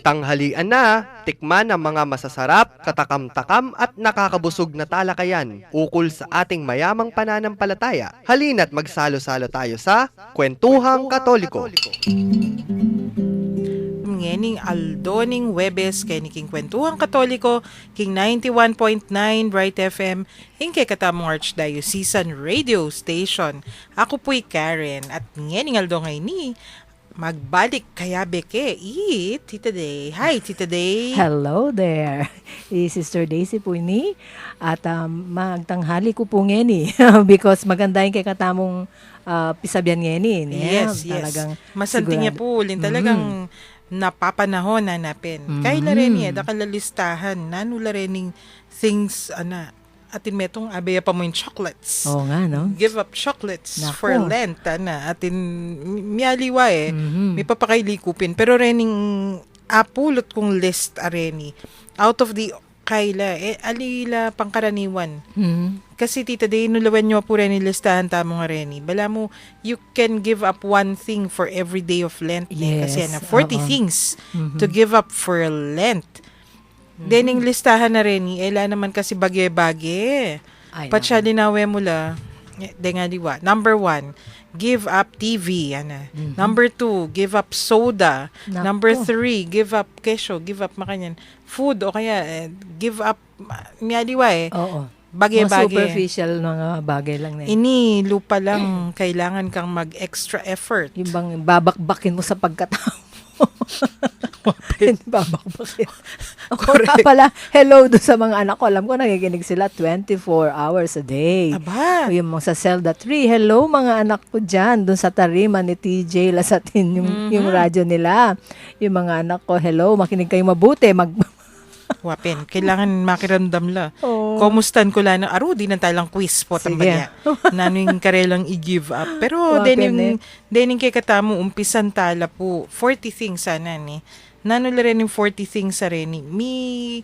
Tanghalian na, tikman ang mga masasarap, katakam-takam at nakakabusog na talakayan ukol sa ating mayamang pananampalataya. Halina't magsalo-salo tayo sa Kwentuhang Katoliko. Ngening Aldoning Webes kay King Kwentuhang Katoliko, King 91.9 Bright FM, hingkay katamong Archdiocesan Radio Station. Ako po'y Karen at ngening Aldo ngay ni magbalik kaya beke. Tita Day. Hi, Tita Day. Hello there. Sister Daisy po ni. At magtanghali ko po ngeni. Because maganda yung kay katamong pisabyan ngeni. Yes. Talagang masanting niya po. Talagang napapanahon nanapin. Kaya rin niya, dakalalistahan. Nanula rin things, atin metong abeya pa mo yung chocolates. Oo nga, no? Give up chocolates Naku. for Lent. Atin miyaliwa may papakailikupin. Pero rening apulot kong list areni. Out of the kaila, alila pangkaraniwan. Kasi Tita Day, nulawan nyo po rin listahan tamo nga reni. Bala mo, you can give up one thing for every day of Lent. Yes, Kasi 40 things to give up for Lent. Then, yung listahan na rin, ela naman kasi bagye-bagye. Patsa linawe mula. Nga diwa. Number 1, give up TV. Number 2, give up soda. Naku. Number 3, give up kesyo. Give up makanyan. Food o kaya give up nga diwa Oo. Mga Bagye-bagye. superficial mga bagay lang na yun. Ini lupa lang kailangan kang mag-extra effort. Yung bang babakbakin mo sa pagkatao. Babakbakin. Correct. Pala, hello doon sa mga anak ko. Alam ko, nakikinig sila 24 hours a day. Aba. Yung mga sa Zelda 3, hello mga anak ko dyan, doon sa tarima ni TJ Lasatin, yung radyo nila. Yung mga anak ko, hello, makinig kayo mabuti, Wapin. Kailangan makiramdam la. Oo. Kumustan ko lang. Di na talang quiz po. Sige. Tambaya. Naning karelang i-give up. Pero Wapin dening kay katamo, umpisan tala po. 40 things sana ni. Nanula rin yung 40 things sa rin. Mi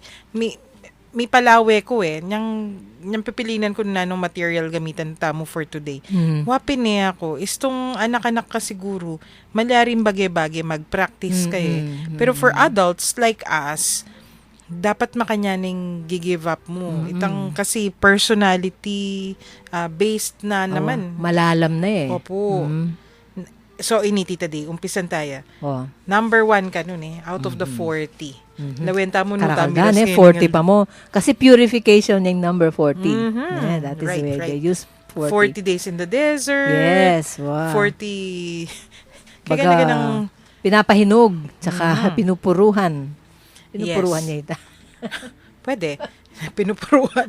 palawe ko Niyang pipilinan ko na nung material gamitan tamo for today. Wapin niya ako. Istong anak-anak ka siguro, malaring bagay-bagay mag-practice kayo. Pero for adults like us, dapat makanyaning gi-give up mo. Itang kasi personality based na naman. malalam na eh. Opo. So, ini Tita Day, umpisan tayo. Oh. Number 1 ka nun out of the 40. Lawenta mo nung Karakagan 40 pa mo. Kasi purification yung number 40. Yeah, that is Right, where right. they use 40 days in the desert. Yes, wow. 40... Baga, Kaya ng... pinapahinog, tsaka pinupuruhan. Pinupuruhan Yes. niya ita. Pwede. Pinupuruan.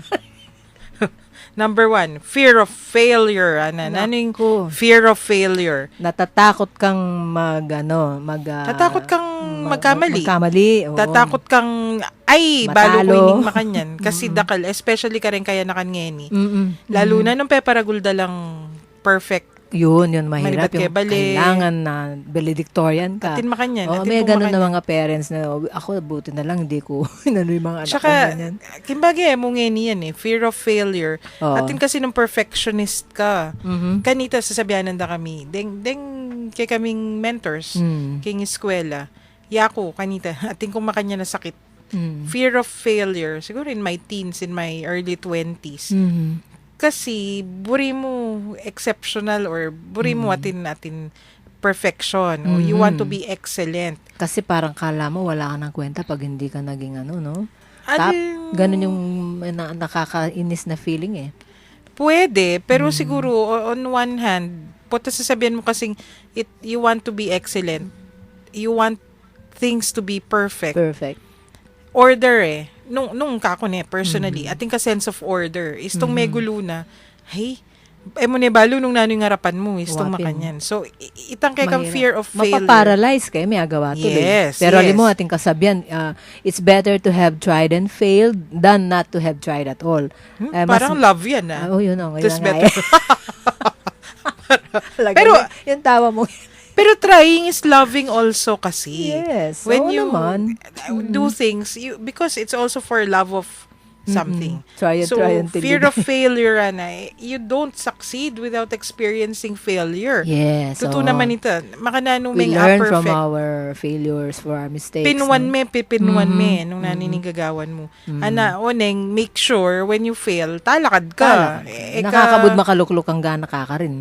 Number 1, fear of failure. Naning Naku. fear of failure? Natatakot kang Tatakot kang magkamali. Magkamali. Oo. Tatakot kang, ay, Matalo. balo ko ining makanyan. Kasi dakal, especially ka rin kaya nakangeni. Lalo na nung peparagulda lang perfect. Yun, mahirap. Malibat kay Yung bali. kailangan na valedictorian ka. Atin makanyan. Oo, atin may po ganun na makanyan. mga parents na, ako, buti na lang, hindi ko, inano yung mga anak ko Tsaka, ganyan. kimbagay mo ngeni yan fear of failure. Oo. Atin kasi nung perfectionist ka. Mhm. Kanita, sasabihanan da kami. Deng kay kaming mentors. King eskwela. Yako, kanita. Atin kung makanya na sakit. Fear of failure. Siguro in my teens, in my early 20s. Kasi, buri mo exceptional or buri mo atin perfection. O you want to be excellent. Kasi parang kala mo, wala ka ng kwenta pag hindi ka naging no? Ganun yung nakakainis na feeling eh. Pwede, pero siguro on one hand, puta sasabihan mo kasing you want to be excellent. You want things to be perfect. Perfect. Order nung kako personally, ating ka sense of order is tong may gulo na, hey, mo ne balo nung nanoy ngarapan mo is tong Wapin. makanyan. So itang kay kang fear of failure. Mapaparalyze kayo, may agawa tuloy. Yes, Pero alam yes. mo, ating kasabihan, it's better to have tried and failed than not to have tried at all. Parang love yan yun o. It's better. Pero, Pero- yung tawa mo. Pero trying is loving also kasi. Yes, When oo you naman. do things, because it's also for love of something. Try So, until fear you of failure, you don't succeed without experiencing failure. Yes. Totoo oo. naman ito. We Makananuming learn from perfect. our failures, for our mistakes. Pinuan no? me, pipinuan me, nung naninigagawan mo. Ana, oneng, make sure when you fail, talakad ka. Nakakabud makaluklok ang gana ka rin.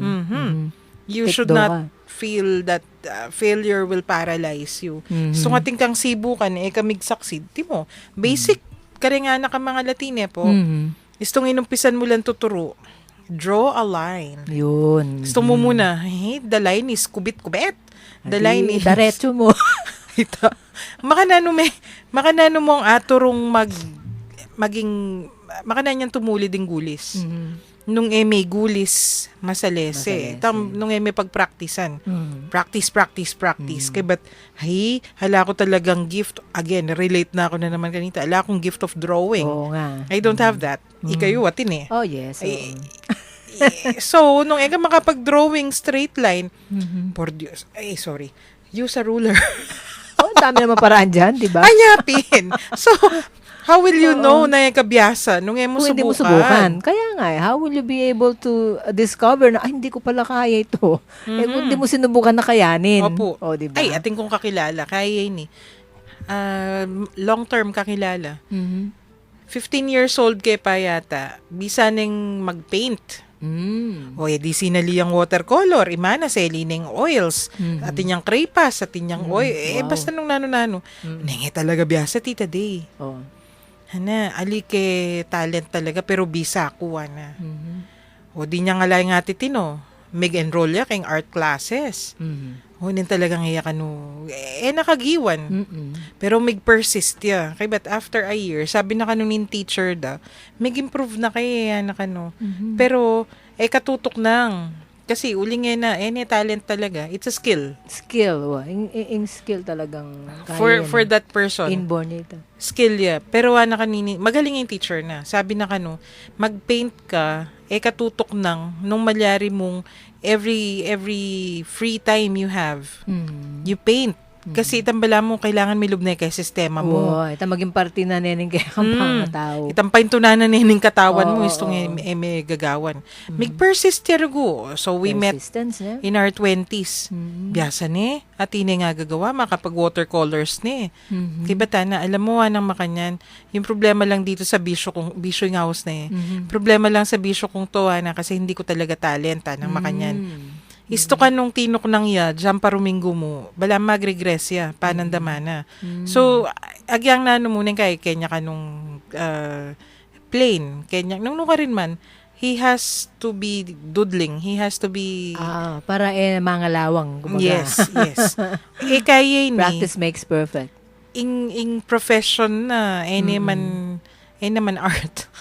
You should Tikdo not ka. feel that failure will paralyze you. So nga kang sibukan, kamig succeed. Di mo, basic, kare nga na ka mga Latine po, istong inumpisan mo lang tuturo, draw a line. Yun. Gusto mo muna, the line is kubit-kubit. The line is... Diretso mo. Ito. Makanano mo ang aturong maging, makanan yan tumuli ding gulis. Nung may gulis, masalese. Nung may pagpraktisan. Practice. Kaya ba't, hala ko talagang gift. Again, relate na ako na naman kanita. Hala akong gift of drawing. Oo nga. I don't have that. Ikayo, atin eh. Oh, yes. So, nung makapag-drawing straight line, sorry. Use a ruler. Ang dami naman paraan dyan, di ba? Anyapin. So, how will you know na yung kabyasa nung mo Kung hindi mo subukan. Kaya nga, how will you be able to discover na, hindi ko pala kaya ito. Kung hindi mo sinubukan na kayanin. Opo. O, diba? Ay, ating kong kakilala. Kaya yun eh. Long-term kakilala. 15 years old kay pa yata. Bisa nang mag-paint. O, di sinali ang watercolor. Imana, seli ng oils. Atin yung crepas, atin yung oil. Wow. Basta nung nano-nano. Nengi talaga biyasa, tita day. Oh. Hana, ali ke talent talaga, pero bisa ko, na. O, di niya nga lang nga titino. Mag-enroll ya kayong art classes. O, din talagang iya kanu. Nakagiwan. Pero mag-persist ya. Kaya but after a year, sabi na kanunin teacher da, mag-improve na kaya na kanu. Pero, katutok nang. Kasi uling na, talent talaga. It's a skill. Skill. Yung skill talagang kaya For that person. inborn ito. Skill ya. Pero kanini, magaling yung teacher na. Sabi na mag-paint ka, katutok nang, nung malyari mong every free time you have, you paint. Kasi itambala mo, kailangan milubnay kay sistema mo. Oo, ito maging party na nening kaya kang pangatao. Itampain to na nening katawan mo, istong may gagawan. Mag-persist yarugo. So we met Persistence, yeah. in our 20s. Biyasa ni, at nga gagawa, makapag watercolors ni. Kaya bata na, alam mo, anang makanyan, yung problema lang dito sa bisyo yung house na problema lang sa bisyo kong to, na kasi hindi ko talaga talent, anang makanyan. Isto ka nung tinok nang dyan paruminggo mo, bala magregress ya, panandamana. So, agyang na muna kay Kenya ka nung plane. Kenya, nung ka rin man, he has to be doodling. He has to be... para mga lawang. Gumaga. Yes. Kaya ni... Practice makes perfect. In profession na, naman art.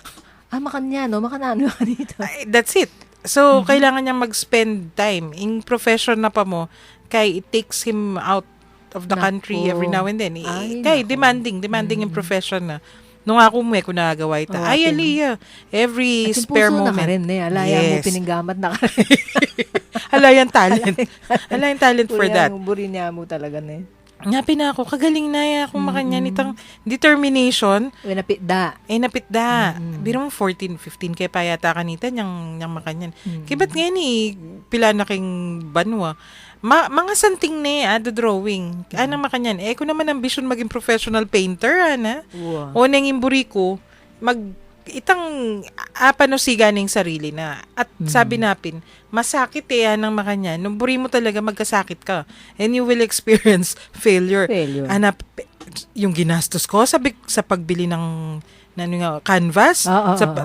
Makanya, no? Makanano ka dito. That's it. So, kailangan niyang mag-spend time. In profession na pa mo, kay it takes him out of the country every now and then. Kay demanding yung profession na. Nung ako mo kung nagagawa ito. Aliyah, every spare puso moment. na ka rin, Alaya mo, pininggamat na ka rin. Alayan talent for that. Buri niya mo talaga na Ngapi na ako, kagaling na kung makanya nitang determination. Napitda. Napitda. Biro mo 14, 15 kaya pa yata kanita niyang makanyan. Kaya ba't ngayon pila na king banwa. Mga santing na drawing. Anang makanyan. Ko naman ambition maging professional painter, ana. Wow. O nang imburi ko, itang apano siga ng sarili na. At sabi napin, masakit anang makanyan. Nung buri mo talaga magkasakit ka. And you will experience failure. Yung ginastos ko sa pagbili ng canvas.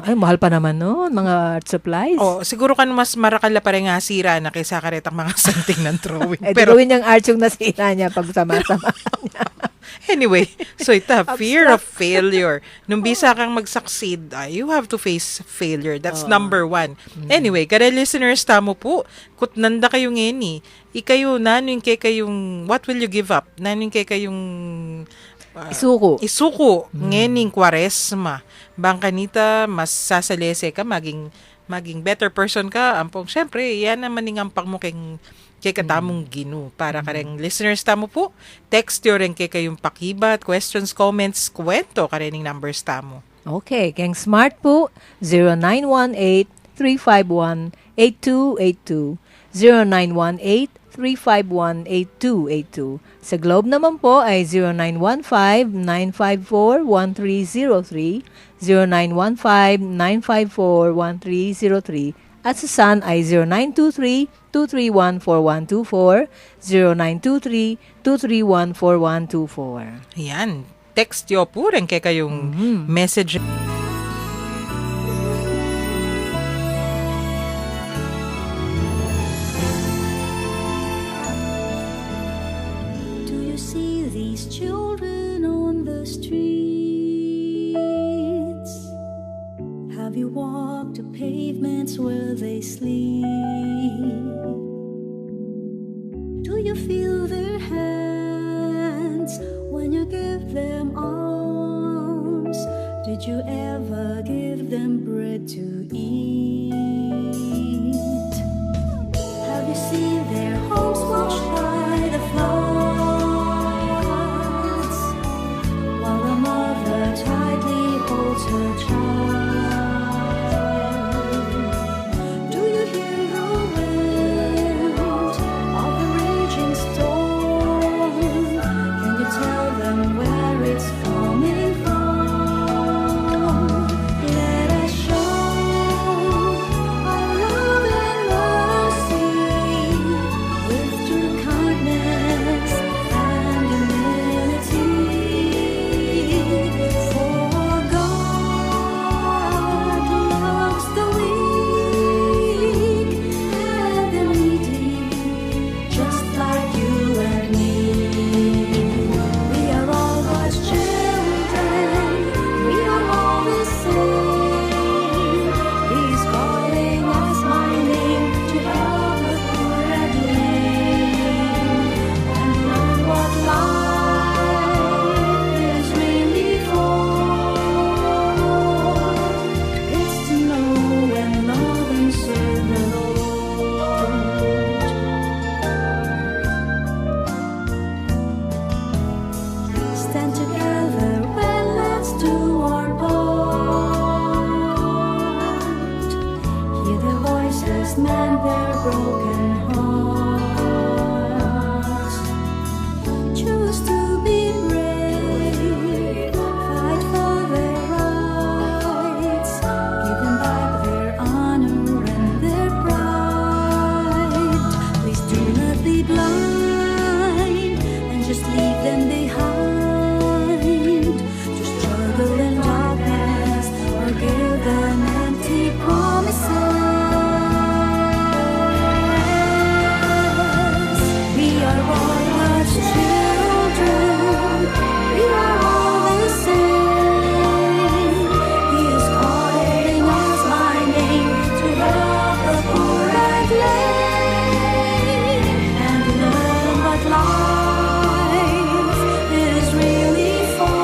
Ay, mahal pa naman no, mga art supplies. Siguro kan mas marakala pa rin nga sira na kaysa karetang mga santing ng drawing. Pero gawin niyang art yung nasira niya pag sama-sama niya. Anyway, so fear of failure. Nung bisa kang mag-succeed, you have to face failure. That's number one. Anyway, kare listeners, tamo po, kutnanda kayong ngeni. Ikayo, nanuin kay kayong, what will you give up? Nanuin kay kayong, isuko. Ngening kwaresma. Bangkanita, mas sasalese ka, maging better person ka. Ampong, syempre, yan naman ningampak mo kay katamong ginu. Para kareng listeners tamo po, text yo rin kay kayong pakibat, questions, comments, kwento, karening numbers tamo. Okay, keng smart po, 0918-351-8282. 0918-351-8282. Sa Globe naman po ay 0915-954-1303, 0915-954-1303. At sa Sun ay 0923-231-4124, 0923-231-4124. Ayan. Text yo po rin kaya kayong message. Do you see these children on the streets? Have you walked the pavements where they sleep? Do you feel their hands when you give them arms? Did you ever give them bread to eat? Have you seen their homes washed by the floods, while the mother tightly holds her child? Do you hear the wind of the raging storm? Can you tell them where it's coming from? Let us show our love and mercy with true kindness and humility. For God loves the weak and the needy, just like you and me. We are all God's children. We are all the same. He's calling us by name to help the poor and lame, and learn what life is really for. It's to know and love and serve the Lord. Stand together and let's do our part. Hear their voices, mend their broken hearts. Choose to be brave, fight for their rights, give them back their honor and their pride. Please do not be blind and just leave them behind to struggle in darkness or give them empty promises. We are all God's children. We are all the same. He is calling us by name to help the poor and lame, and learn what life is really for.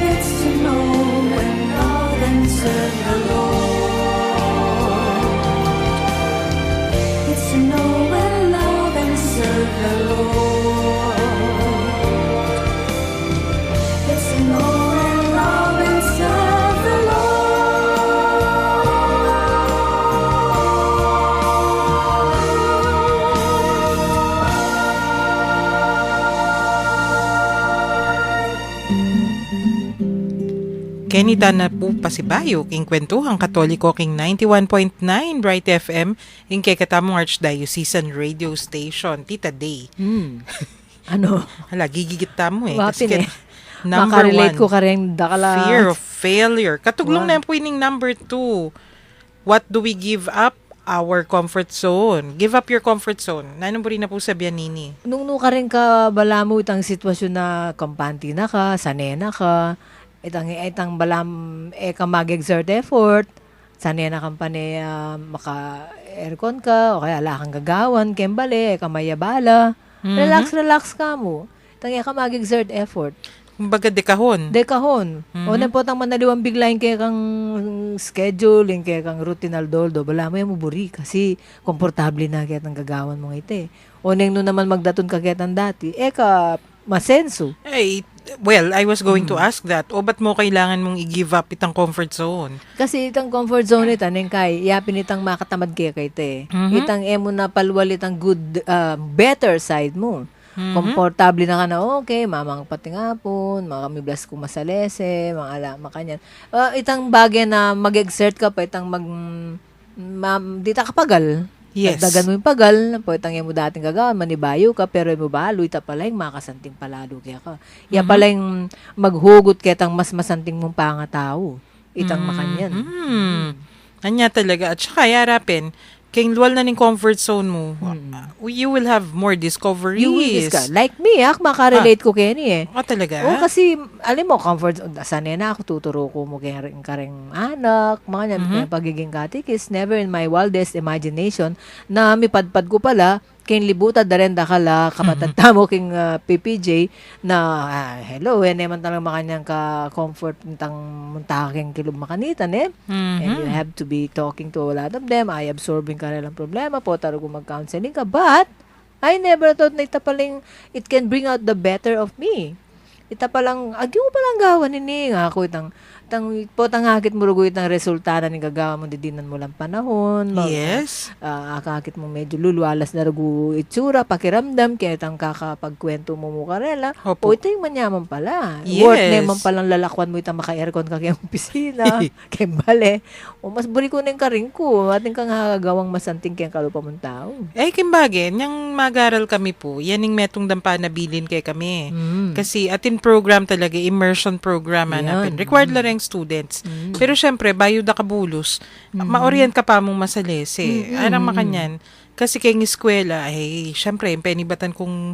It's to know and love and serve the Lord. It's to know and love and serve the Lord. It's to know and love and serve the Kenita na po pasibayo king kwentuhang Katoliko king 91.9 Bright FM ing kay katamong Archdiocesan Radio Station Tita Day. Ano? Hala, gigigit mo eh. Wapin eh. Number Makarelate one, ko ka rin dakala. fear of failure. Katuglong Wow. na po ining number 2. What do we give up? Our comfort zone. Give up your comfort zone. Nanong rin na po sabihan nini. Nung ka rin ka bala mo itang sitwasyon na kampanti na ka, sanena ka, itang balam ka mag-exert effort, sanena kang pane maka-aircon ka, o kaya ala kang gagawan, kembale, kamayabala. Relax ka mo. Itang ka mag-exert effort. Kumbaga dekahon. Dekahon. O na po tang manaliwang biglayin kaya kang schedule, kaya kang routinal doldo, bala mo yung muburi kasi komportable na kaya tang gagawan mo ite. O nang no naman magdaton ka kaya tang dati, ka masenso. Ay, Well, I was going to ask that. O ba't mo kailangan mong i-give up itang comfort zone? Kasi itang comfort zone ita, kay yapin itang makatamad kaya kay te. Itang emo na palwal itang good, better side mo. Komportable na ka na, okay, mamang pati nga po, makamiblas ko masalese, mga ala, makanyan. Itang bagay na mag-exert ka pa, itang di ta kapagal. Yes. Dagdagan mo yung pagal, po itang mo dating gagawa, manibayo ka, pero mo balo, ita pala yung makasanting palalo kaya ka. Ya pala yung maghugot kaya itang mas masanting mong pangatao. Itang makanyan. Anya talaga. At saka, yarapin, kayong luwal na ng comfort zone mo, you will have more discoveries. You will discuss. Like me, makarelate ko kaya ni Talaga? Oo, kasi, alam mo, comfort, sanay na ako, tuturo ko mo kaya ring anak, mga yan, pagiging katikis, never in my wildest imagination, na mipadpad ko pala, king libutan da rin dakala, kapatanta mo king PPJ, na, hello, naman talagang makanyang ka-comfort, nitang muntaking kilog makanitan, and you have to be talking to a lot of them, I absorbing ka rin ang problema po, taro kung mag-counseling ka, but, I never thought na ita palang, it can bring out the better of me. Ita palang, agyo palang gawan nini, nga ako itang potangakit mo rugo itang resulta na gagawa mo, didinan mo lang panahon. Yes. Akakit mo medyo luluwalas na rugo itsura, pakiramdam, kaya itang kakapagkwento mo mo karela. Opo. O ito yung manyaman pala. Yes. Worth naman palang lalakwan mo itang maka-aircon ka kayang opisina, kaya bale. O mas buri ko na yung karing ko, ating kang gagawang masanting kayang kalupa mong tao. Kimbagin, yung mag-aral kami po, yan yung metong dampa na bilin kay kami. Kasi atin program talaga, immersion program hanapin. Required lang yung students. Pero syempre, bayo da kabulos, maorient ka pa mong masalese. Anang makanyan. Kasi kayong eskwela, syempre, yung penibatan kong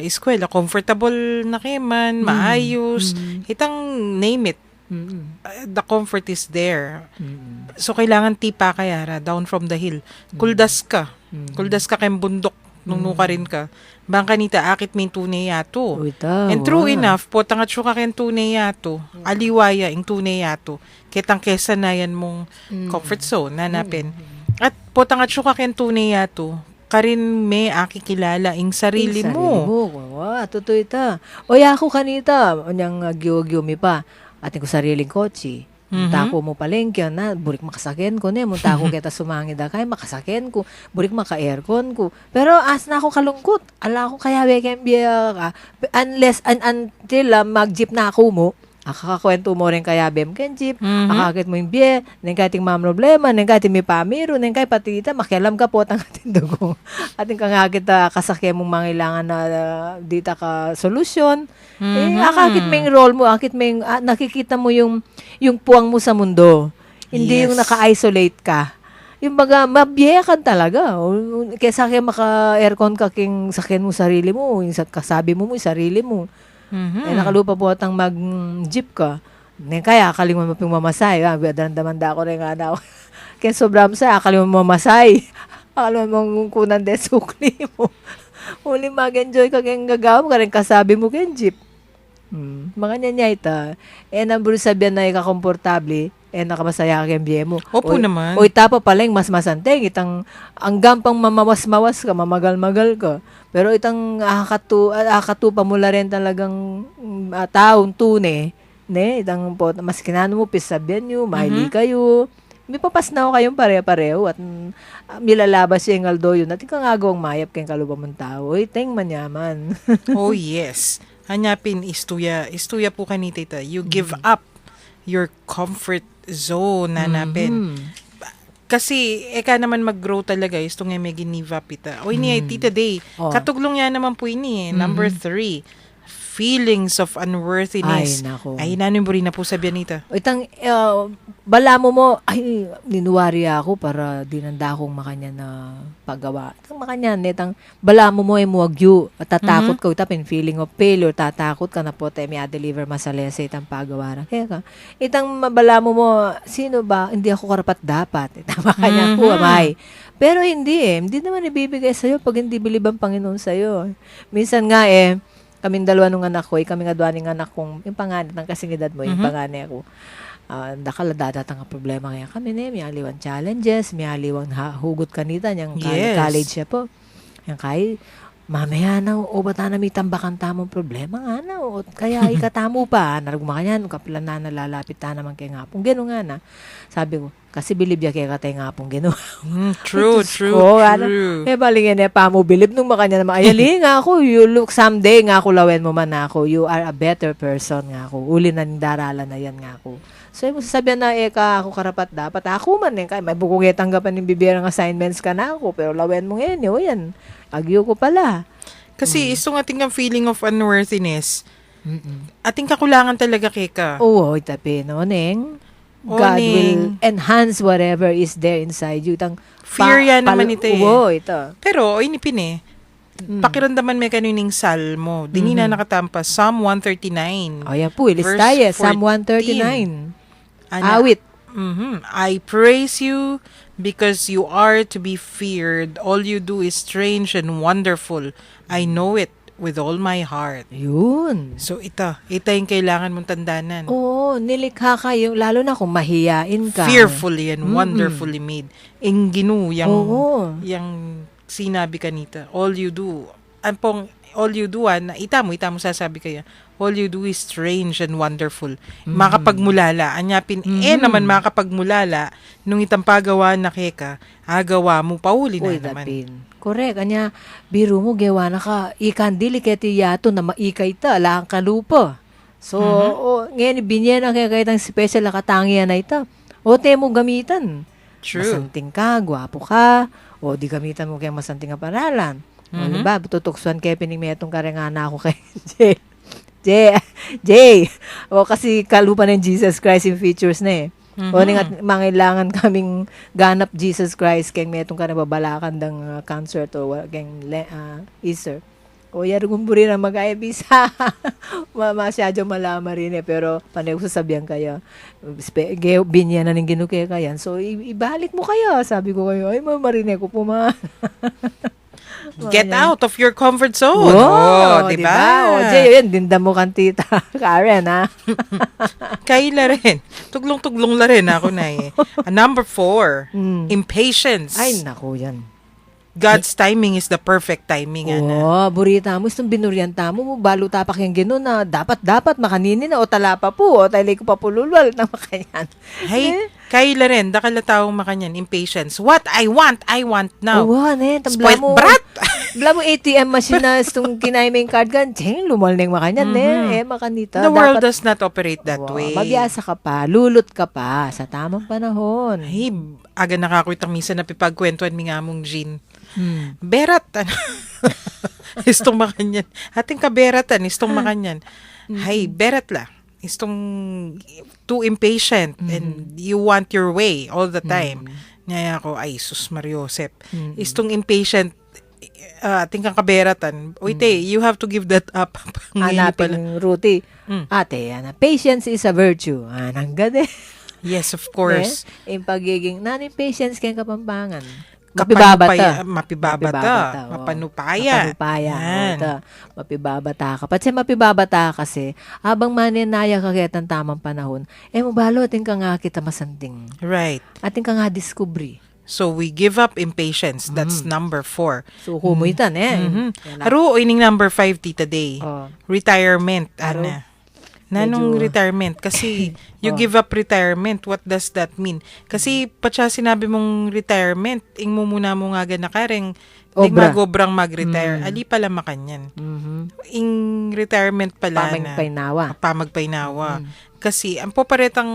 eskwela, comfortable na kayo man, maayos, itang name it. The comfort is there. So, kailangan tipa kayara, down from the hill. Kuldas ka. Kuldas ka kayong bundok, nung nuka rin ka. Bangka nita, akit may tunay yato. And true enough, po tangat siya ka kayong tunay yato. Aliwaya, yung tunay yato. Kitang kesanayan mong comfort zone, nanapin. At po tangat siya ka kayong tunay yato. Karin may akikilala ing sarili mo. Totoo ita. Oya ako kanita, onyang giyo-giyo mi pa. Ating ko sariling kotse. Munta ko mo palengke na, burik makasakin ko na, munta ko kita sumangid kay makasakin ko, burik maka-aircon ko. Pero as na ako kalungkot, ala ko kaya weken biya ka, unless, until mag-jeep na ako mo, akakakwento mo rin kaya bem ken jeep, akakit mo yung biya, neng kating mga problema, neng kating may pamiro, neng kay patita, makialam ka po, tang ating dugo. Ating kangakit kasakyan mong mangailangan na dita ka solusyon. Akakit mo yung role mo, akit mo yung, nakikita mo yung puwang mo sa mundo. Hindi yung naka-isolate ka. Yung baga, mabiyakan talaga. Kaya sa akin maka-aircon ka king sakyan mo sarili mo, yung kasabi mo yung sarili mo. Nakalupa po atang mag-jeep ka. Kaya akalimon mo pong mamasay. Daman-damanda ako rin nga na. Kaya sobrang sa, akalimon mo mamasay. Akalimon mong kunan de sukli mo. Uli mag-enjoy ka kayong gagawin ka rin kasabi mo kayong jeep. Mga niya ita. Namburo sabihan na ikakomportable, nakamasaya ka kayong biye mo. Opo naman. O itapa pala yung mas masanteng. Itang, ang gampang mamawas-mawas ka, mamagal-magal ka. Pero itang akatupa mo la rin talagang taong tune. Itang mas kinano mo, pisabihan nyo, mahili kayo. May papas na kayong pare-pareho at milalabas yung aldo yun. At ikaw nga gawang mayap kayong kalubang mong tao. Ting manyaman. Oh, yes. Hanyapin, istuya po kanita ita. You give up your comfort zone, hanapin. Kasi, eka naman mag-grow talaga, isto nga may giniva pita. O ini ay tita day. Katuglong yan naman po ini Number 3. Feelings of unworthiness. Ay, nako. Ay, nanin mo rin na po sabihan nita. Itang, bala mo, ay, ninuwari ako para dinanda akong makanya na paggawa. Itang makanya, itang, bala mo ay muwagyo, tatakot ka, itapin, feeling of failure, tatakot ka na po, may deliver masalese, itang paggawa. Kaya ka, itang bala mo, sino ba, hindi ako karapat dapat. Itang makanya po, amay. Pero hindi naman ibibigay sa'yo pag hindi bilib ang Panginoon sa'yo. Minsan nga kaming dalawa nung anak ko, kami nga duwaning anak kong, yung panganay, ng kasing edad mo, yung panganay ko, dakala dadatang problema kaya kami may aliwan challenges, may aliwan hugot kanita, yung college siya po. Yung kay, mamaya na, o bata na may tambakan tamong problema nga na, o kaya ikatamo pa, naragmakanyan, kapilan na nalalapit ta naman kay ngapong, gano'n nga na. Sabi ko, kasi bilib ya kay katay ngapong gano'n. True, Diyos true, ko, true. balingin pa mo bilib nung makanya naman, ayali nga ako, you look someday nga ako, lawen mo man ako, you are a better person nga ako, uli na ng daralan na yan nga ako. So, yung sasabihan na, ako karapat dapat, ako man kaya may bukugay tanggapan ng bibirang assignments ka na ako, pero lawen mo ngayon, yan, agyo ko pala. Kasi isong ating ang feeling of unworthiness, ating kakulangan talaga keka. Oo, itapi, no, Neng? God Neng. will enhance whatever is there inside you. Fear yan naman ito eh. Oo, ito. Pero, inipin eh. Pakiramdaman may kanuning salmo. Dinina nakatampas. Psalm 139. O, yan po, ilis Verse tayo. Psalm 14. 139. Awit. I praise you because you are to be feared. All you do is strange and wonderful. I know it with all my heart. Yun. So, ita yung kailangan mong tandanan. Oo, nilikha ka yung, lalo na kung mahiyain ka. Fearfully and wonderfully made. Inginu, Oo. yung sinabi kanita. All you do, ita mo sasabi kaya, all you do is strange and wonderful. Makapagmulala. Anyapin, naman makapagmulala, nung itampagawa na keka, agawa mo, pauli na Uy, naman. dapin. Correct. Anya, biro mo, gawa na ka, ikan dili keti yato na maikay ta, lang kalupa. So, ngayon, binyan na kaya kahit special na katangian na ita. O, te mo gamitan. True. Masanting ka, gwapo ka, o di gamitan mo kaya masanting ka paralan. O, diba, tutuksuan kaya pinigmetong karengana ako kay Jay. O, kasi kalupa ng Jesus Christ yung features na eh. O, nga mangailangan kaming ganap Jesus Christ kaya metong ka nababalakan ng concert o kaya Easter. O, yarugumburi na mag-aibisa. Masyadyo malama rin eh. Pero, panay ko sasabihan kayo, binyan na ng ginukaya kayan. So, ibalik mo kayo. Sabi ko kayo, ay, marinig ko po Get out of your comfort zone. Diba? O, Jay, yun, dinda mo kan tita. Karen, ha? Kaila rin. Tuglong-tuglong la rin ako na eh. Number 4, impatience. Ay, naku, yan. God's timing is the perfect timing. Burita mo, itong binuryanta mo, baluta pa kayang gano'n na dapat makaninin na o tala pa po o talay ko pa pululwal na makayan. Hey, kaila rin, dakala taong makanyan, impatience. What I want now. Spoiled brat! Bla mo ATM machine na itong kinaiming card gan, lumal na yung makanyan, makanita. The world does not operate that way. Mabiyasa ka pa, lulot ka pa sa tamang panahon. Hey, aga nakakwitang misa na pipagkwentuhan mi nga mong Jean. Berat, istong makanyan. Ating kaberatan, istong makanyan. Hay, berat la. Istong too impatient and you want your way all the time. Ngaya ako, ay, sus Mariosep. Istong impatient, ating kang kaberatan. Uite, you have to give that up. Hanapin Ruti. Ate, patience is a virtue. Nanggade. Yes, of course. Yung pagiging, patience kayong kapampangan. Mapibabata. Mapanupaya. Mapibabata ka. Pati mapibabata kasi, abang maninaya ka kaya ng tamang panahon, mabalo ating ka nga kita masanting. Right. Ating ka nga discovery. So, we give up impatience. That's number 4. So, kumuitan Aro, ining number 5, Tita Day. Retirement. Nanong retirement? Kasi, you give up retirement. What does that mean? Kasi, siya sinabi mong retirement, ing mo muna mo nga ganakareng, ing magobrang mag-retire. Ali pala makanyan. Ing retirement pala Pamagpainawa. Kasi, ang paparetang,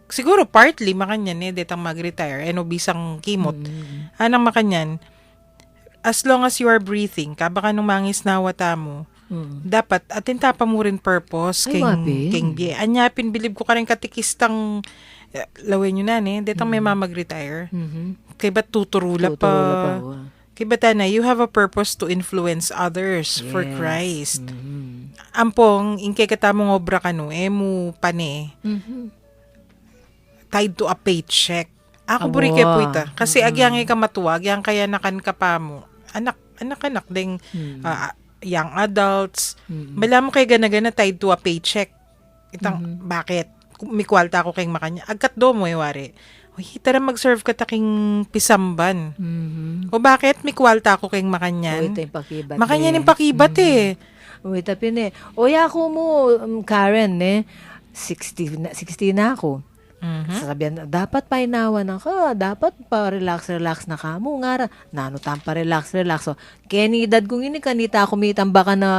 siguro partly makanyan detang mag-retire. Bisang kimot. Anang makanyan, as long as you are breathing, baka nung mangis nawata mo, dapat atinta pa mo rin purpose king biye. Anyapin bilib ko ka rin katikistang lawin nyo na detang may mamag-retire. Kay ba't tuturula pa? Kay ba't you have a purpose to influence others for Christ. Ampong, inkay katamong obra ka mo pane, tied to a paycheck. Ako burike po ita. Kasi agyang ka matuwag, agyang kaya nakan ka pa mo. Anak ding young adults. Malam mo kay gana-gana tied to a paycheck. Itang, bakit? Mikwalta ako kayong makanya. Agkat do mo, wari. Uy, tara mag-serve ka taking pisamban. Mhm. O bakit? May kwalta ako kayong O makanyan. ito yung pakibat. Makanyan yung pakibat eh. O ito pin Oya ko mo, Karen, 60 na ako. Mhm. Sabihan, dapat painawan ka, dapat pa relax na ka mo nga, nano tampa relax. So, kenidad kung ini kanita kumitang baka na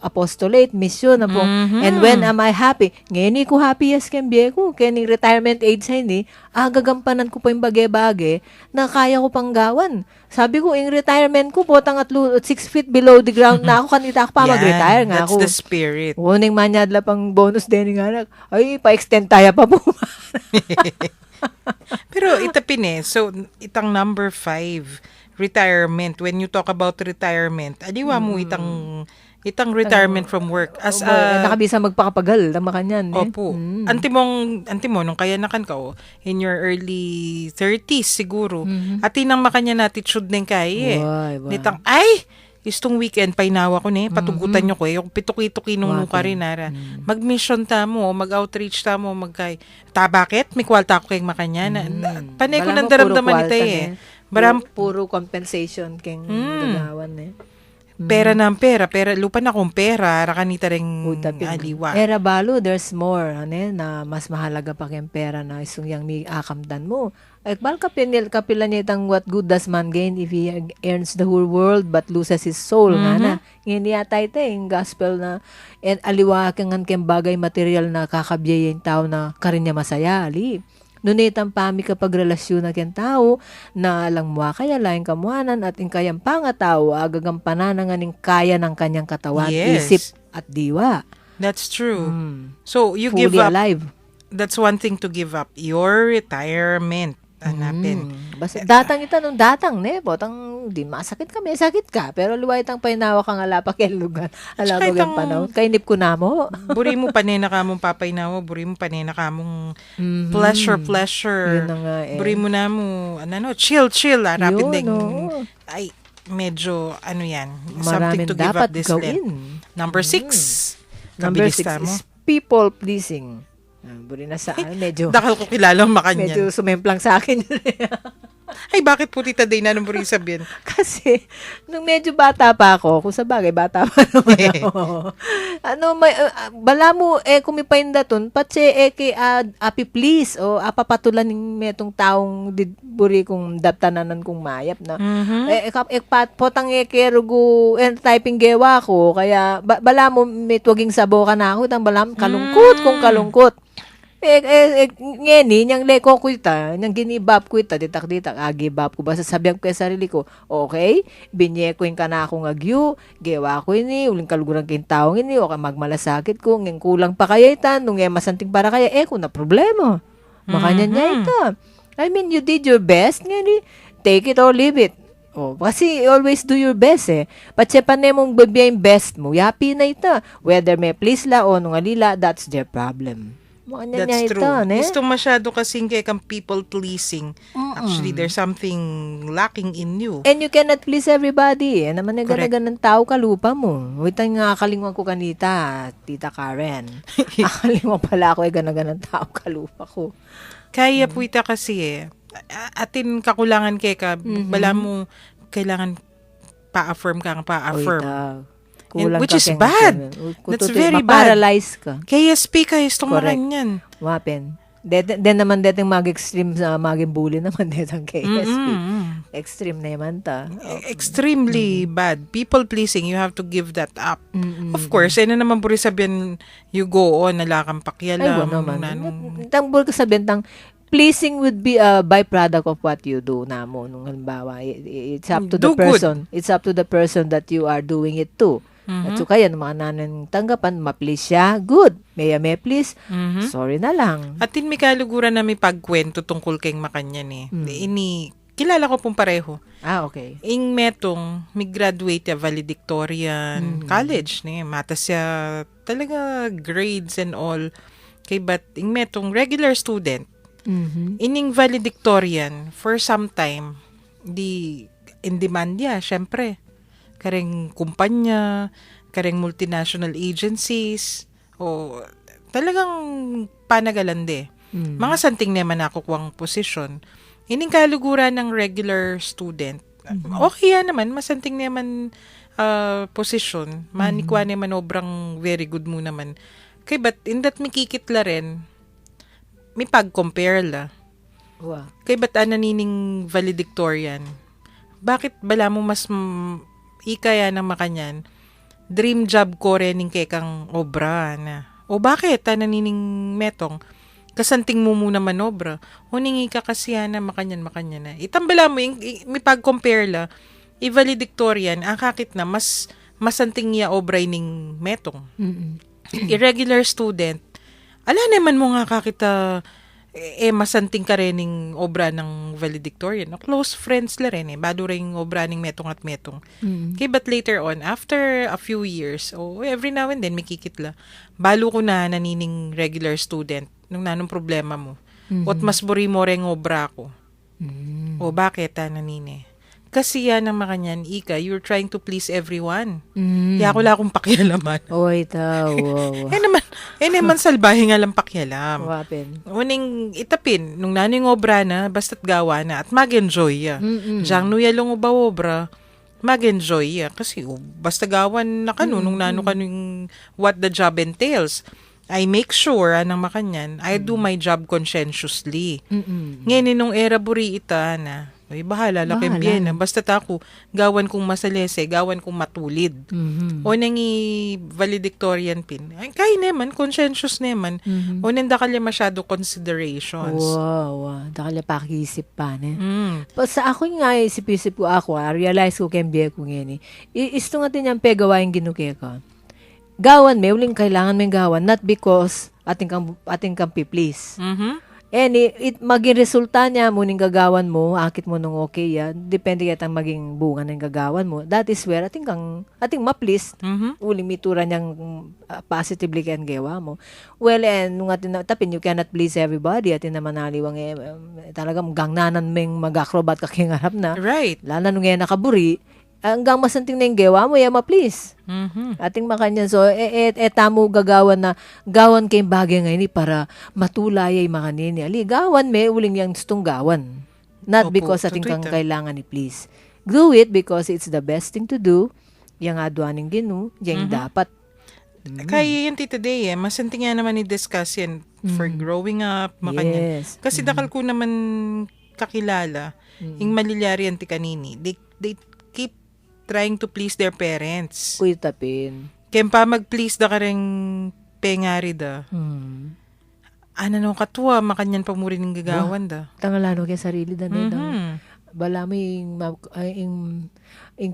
apostolate, mission na po. And when am I happy? Ngayon ko happy yes kembye ko, kening retirement age sa ini, gagampanan ko pa yung bage-bage na kaya ko pang gawan. Sabi ko, yung retirement ko, potang at 6 feet below the ground na ako, kanita ako pa mag-retire nga That's ako. the spirit. Uning manyadla pang bonus din nga anak. Ay, pa-extend tayo pa po. Pero itapin so itang number 5, retirement. When you talk about retirement, aliwa mo itang retirement from work. As Nakabisa magpakapagal, tama kanyan. opo. Antimong, nung kaya nakan ka, in your early 30s siguro, at inang makanya natitude ng kaya Why. Nitang, ay! Istong weekend, painawa ko patugutan nyo ko yung pituki-tuki nung ka rin, nara. Mag-mission ta mo, mag-outreach ta mo, bakit? May kwalta ako kayong makanya. Panay ko nang daramdaman ito Puro compensation keng gagawan Pera ng pera, lupa na kong pera, rakanita rin aliwa. Era balo, there's more, na mas mahalaga pa keng pera na isong yang mi akamdan mo. Bal kapila niya itang what good does man gain if he earns the whole world but loses his soul nga na. Ngayon yata ito yung gospel na aliwa kang bagay material na kakabiyay yung tao na karin niya masaya. Nunitang pami kapag relasyon na keng tao na alang mua kaya laing kamuanan at kayang pangatao agagampanan nga ning kaya ng kanyang katawan, Yes. isip at diwa. That's true. So, you Fully give up. alive. That's one thing to give up. Your retirement. Hanapin. Basta datang ita nung datang botang di masakit kami, sakit ka pero luway tang painawa kang alapa ken lugar. Alapa Tsaka yung panahon. Kainip ko na mo. Buri mo panena ka mong papaynawa, buri mo panena ka mong pleasure. Yun na nga Buri mo na mo, chill, rapid Yun, ding. oo. Ay, medyo, yan, something Maraming to give dapat up this gawin. Number 6. Number Kabilis 6 ta mo. is people pleasing. Buri na sa medyo Dakal ko kilalang makanyan. medyo sumemplang sa akin. Ay, bakit po tita Day na nung buri sabihin? Kasi, nung medyo bata pa ako, kung sa bagay, bata pa naman ako. Bala mo, kumipainda ton, patse, kay api please, o apapatulan ng metong taong buri kong daptananan kong mayap na. Potang kerugo, typing gewa ko, kaya, bala mo, may tuwaging sabo ka na ako, tang balam, kalungkot kung kalungkot. Ngeni, niyang leko ko ita, niyang ginibab ko ita, ditak-ditak, gibab ko ba, sasabihan ko yung sarili ko, okay, binye ko yung kana akong agyo, gewa ko ini, uling kaluguran kayong taong ini, o magmalasakit ko, ngeng kulang pa kaya ita, nung masanting para kaya, kung na problema. Makanya niya ita. I mean, you did your best, ngeni, take it or leave it. Kasi always do your best Patse pa mong bibiyay best mo, yapi na ita. Whether may please la o nung alila, that's their problem. That's true. Gusto masyado kasing kay kang people pleasing. Actually, there's something lacking in you. And you cannot please everybody. Naman na ganagan ng tao kalupa mo. Witang nga kalingwan ko kanita, Tita Karen. Kalingwan pala ako ganagan ng tao kalupa ko. Kaya po ita kasi atin kakulangan kay ka, bala mo kailangan pa-affirm kang pa-affirm. Which is bad. That's very bad. Maparalyze ka. KSP ka, istong Correct. makanyan. Wapen. Den naman dating mag-extreme sa maging bully naman detang KSP. Extreme na yaman ta. Extremely bad. People pleasing, you have to give that up. Of course, naman po rin sabihin, you go on, nalakang pakyala. Ay, naman. Tang bul ka sabihin, pleasing would be a byproduct of what you do na mo. Nung halimbawa, it's up to the person. It's up to the person that you are doing it to. At so kaya, ng mga nanan tanggapan, ma-please siya, good. May please, sorry na lang. At may kaluguran na may pagkwento tungkol kayong makanyan kilala ko pong pareho. Okay. Ing metong, may graduate valedictorian college. Mata siya talaga grades and all. Kay but ing metong regular student. Ining valedictorian, for some time, in demand niya, syempre. Kareng kumpanya, kareng multinational agencies, o talagang panagalande. Mga santing naman nakukuhang posisyon. Ining kaluguran ng regular student, okay yan naman, masanting naman posisyon. Manikwa naman obrang very good mo naman. Kay but in that mikikitla rin, may pag-compare la. Wow. Kay ba't ananining valedictorian? Bakit bala mo mas ikaya ng makanyan? Dream job ko rin ng kekang obra na. O bakit ananining metong? Kasanting mo muna manobra. O ningi ka kasi na makanyan na. Itambala mo, may pag-compare la. I-valedictorian, ang kakit na mas masanting niya obra ning metong. Irregular student, ala naman mo nga kakita masanting ka rin ng obra ng valedictorian. No? Close friends la rin bado rin obra ng metong at metong. Okay, but later on, after a few years, every now and then, may kikitla. Balo ko na nanining regular student nung nanong problema mo. At mas buri mo rin obra ko. O bakit nanine? Kasi yan ang makanyan, Ika, you're trying to please everyone. Kaya ako lang akong pakialaman. Oy, wow. naman salbahe nga lang pakialam. Wapin. Uning itapin, nung naning obra na, basta't gawa na, at mag-enjoy ya. Diyang nuya lang ba obra, mag-enjoy ya. Kasi basta gawan na kanu, nung nano kanong what the job entails. I make sure, anang makanyan, I do my job conscientiously. Ngayon, nung era buri ita na, bahala, laking biyen. Basta ako, gawan kong masalese, gawan kong matulid. O nangi valedictorian pin. Ay, kaya naman, conscientious naman. O nanda kalya masyado considerations. Wow. Dakalya pakisip pa, ne? Sa ako nga, isip-isip ko ako, realize ko kaya biye ko ngayon. Isto nga din yung pegawain ginuke ka. Gawan may, uling kailangan may gawan, not because ating kang please. And maging resulta niya mo ning gagawan mo, akit mo nung okay yan, depende kitang maging bunga ng gagawan mo. That is where ating ma-please, uling mitura niyang positively kayang gawa mo. Well, and nung atin tapin, you cannot please everybody. Atin naman naliwang talagang gangnanan meng mag-acrobat kakingarap na. Right. Lalo nung nakaburi, hanggang masanting na yung gawa mo, ma-please. Ating makanyan. So, tamo gagawan na, gawan kayong bagay ngayon para matulay ay makanini. Ali, gawan may uling yung gustong gawan. Not Opo, because ating kang totoo ito. kailangan ni please. Do it because it's the best thing to do. Yang adwaning ginu, yang dapat. Kaya yan today masanting nga naman i-discuss yan for growing up, makanyan. Yes. Kasi dakal ko naman kakilala, yung malilyari yan ti kanini. They keep trying to please their parents. Kuy tapin. Kaya pa mag-please da ka rin pengari da. Ano nung katuwa, makanyan pa mo rin ng gagawan da. Tangalano kaya sarili da. Bala mo yung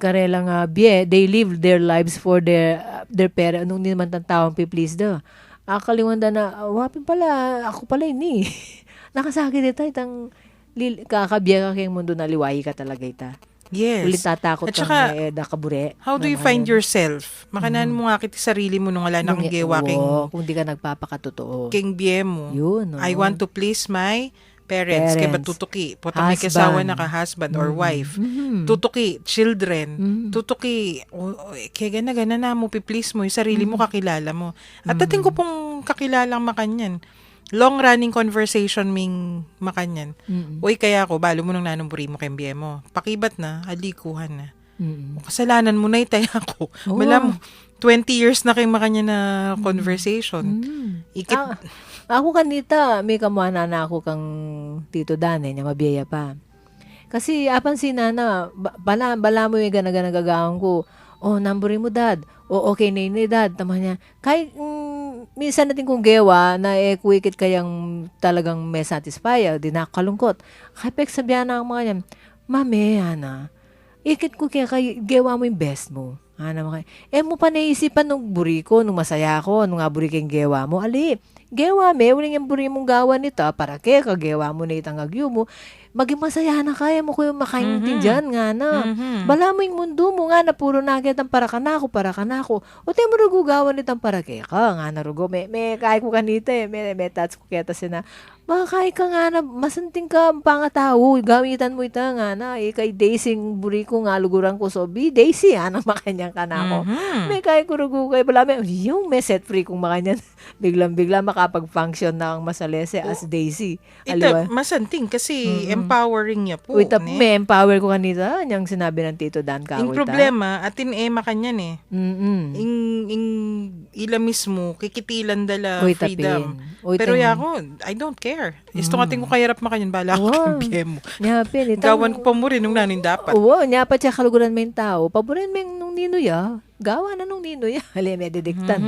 karela nga biye, they live their lives for their parents. Nung hindi naman tawang please da. Akaliwan da na, wapin pala, ako pala ini. Nakasakit ito, itang kakabiya ka kayong mundo na liwayi ka talaga ita. Yes. Ulit tatakot At saka, kang nakabure. how do you find yourself? Makanan mo nga kiti sarili mo nung wala nang gewa Kung di ka nagpapakatotoo. king biye mo. Yun, I want to please my parents. Kaya ba tutuki? Potang may kasawa na ka, husband or wife. Tutuki, children. Tutuki, kaya gana na mo, piplease mo, yung sarili mo, kakilala mo. At dating ko pong kakilalang makanyan. Long-running conversation ming makanyan. Uy, kaya ako, balo mo nung nanumburi mo kay biye mo. Pakibat na, alikuhan na. Kasalanan mo na itay ako. Wala mo, 20 years na kayo makanya na conversation. Ako kanita, may kamuana na ako kang Tito Dane, niya mabiyaya pa. Kasi apan si Nana, bala mo yung gana-gana gagawin ko, namburin mo dad, okay na yun dad, tama niya, kahit minsan natin kung gewa na kuwikit kayang talagang may satisfy, di nakakalungkot. Kapag sabihan na ang mga yan, mame, Ana, ikit ko kaya gewa mo yung best mo. Ana, mo pa naisipan nung buri ko, nung masaya ko, nung nga buri kayong gewa mo, ali, gewa me, uling yung buri mong gawa nito, para kaya kagewa mo na itang agyo mo, maging masaya na kaya mo ko yung makaintindihan nga na. Bala mo yung mundo mo nga na puro nakit ang para ka na ako. O tayo mo rugugawan itang para kaya ka nga na rugo. May kaya ko kanita may touch ko kaya kasi na, Makakay ka nga na, masanting ka ang pangatao, gamitan mo ita nga na, kay Daisy, buri ko nga, luguran ko, so, Daisy, anang makanyang ka na ako. May kay kurugu kay pala, yung may set free kung makanyan, biglang-bigla makapag-function na ang masalese as Daisy. Ito, masanting kasi empowering niya po. Wait, may empower ko kanita, yung sinabi ng Tito Dan ka. Yung problema, atin makanyan eh. Mm-mm. Ila mismo, kikitilan dala Uy, freedom. Uy, Pero ako, I don't care. Isto nga ting ko kayarap makanyan, bala ako Wow. kang mo. Nyapin. Gawan ko pa mo rin nung nanin dapat. Oo, nyapat siya kaluguran may tao. Paborin mo nung nino ya. Gawa na nung nino ya. Hali, may didiktan.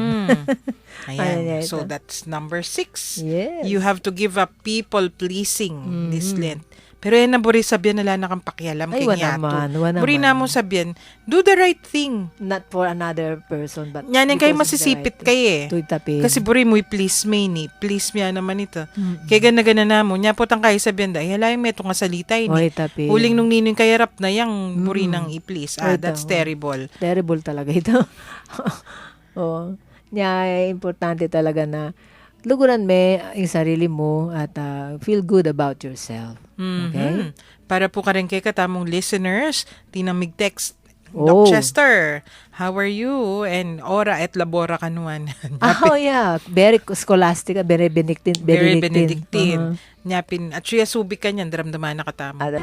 Ayan. So that's number 6. Yes. You have to give up people pleasing this Lent. Pero yan na buri sabihan nala na kang pakialam Ay, kay Nyato. wala Buri naman. na mo sabihan, do the right thing. Not for another person, but Yan kayo because of the masisipit right kayo eh. thing. Tuy tapin. Kasi buri mo please me ni. Please me naman ito. Kaya gana na mo. Nya po tang kayo sabihan da. Halay mo itong kasalitay Oy, ni. tapin. Huling nung ninong kayarap na yang buri nang i-please. Oy, That's tao. terrible. Terrible talaga ito. Oo. Nya, importante talaga na luguran me yung sarili mo at feel good about yourself. Okay? Para po ka rin kay katamong listeners, tinamig text, Oh. Doc Chester, how are you? And ora et labora kanuan. Oh, yeah. Very scholastic, very Benedictine. Very Benedictine. Uh-huh. Nyapin, at siya subik ka niyan, daramdaman na katamo. At-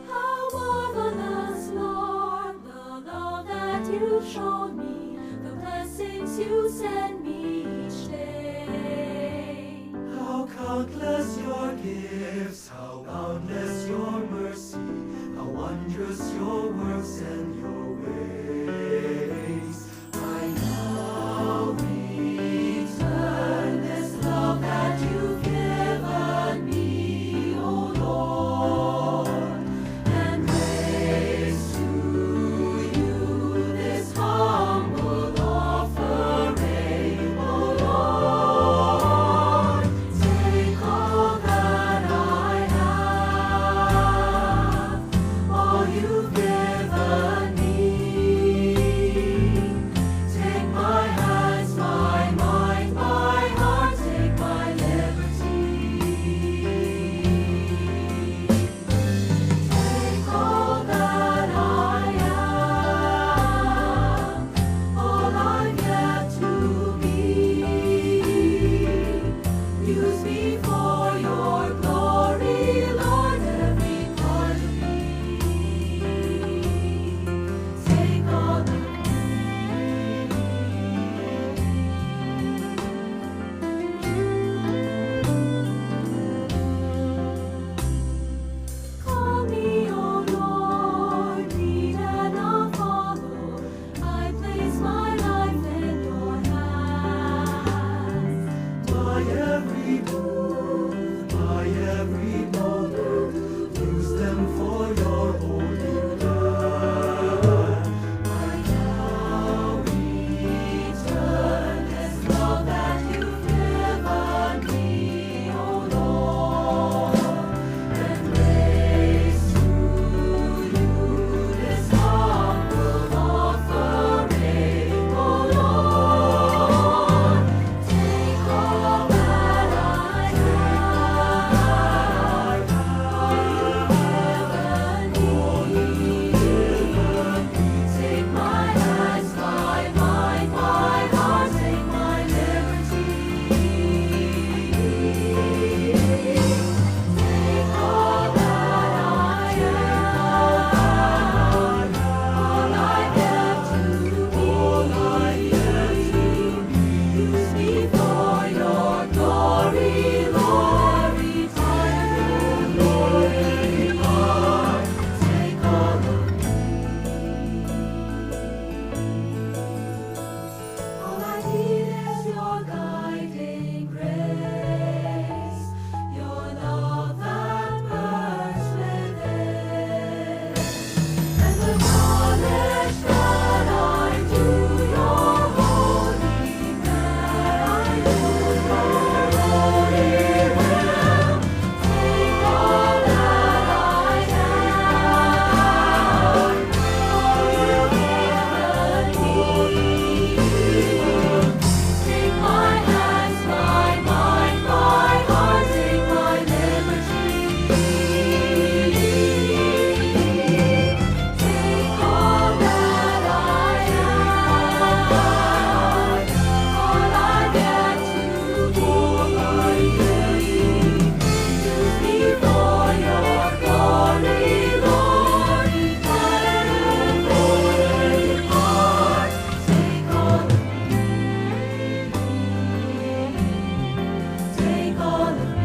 How marvelous, Lord, the love that you've shown me, the blessings you send me each day. How countless your gifts, how boundless your mercy, how wondrous your works and your ways. I now return this love that you've given me, O Lord, and raise to you this humble offering, O Lord. Take all that I have, all you've given me. Take all that I am, all I get to be for your glory, Lord. I will heart. Take all of me. Take all of me.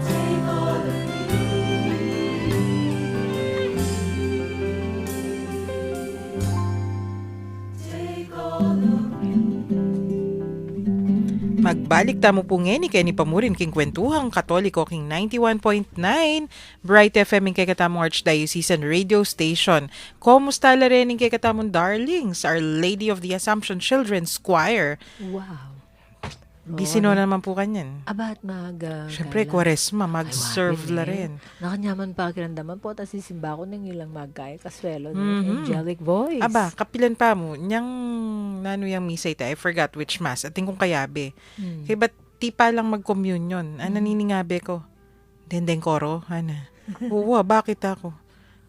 Take all of me. Take all of Magbalik tamo po ngayon ni Kenny Pamurin king kwentuhang Katoliko king 91.9 Bright FM ing kay katamong Archdiocesan Radio Station. Kumusta la rin ing kay katamong darlings, Our Lady of the Assumption Children's Choir. Wow. Busy no naman po kanyan. Abat Siyempre, Kwaresma, mag-serve la rin. Nakanyaman pa kirandaman po, tas sisimba ko ng ilang magkay, kaswelo, Mhm. angelic voice. Aba, kapilan pa mo, niyang nano yung misa ita, I forgot which mass, ating kong kayabe. Mm. Kaya ba't ti pa lang mag-communion? Naniningabe ko. Dendeng koro, ana. Oo, bakit ako?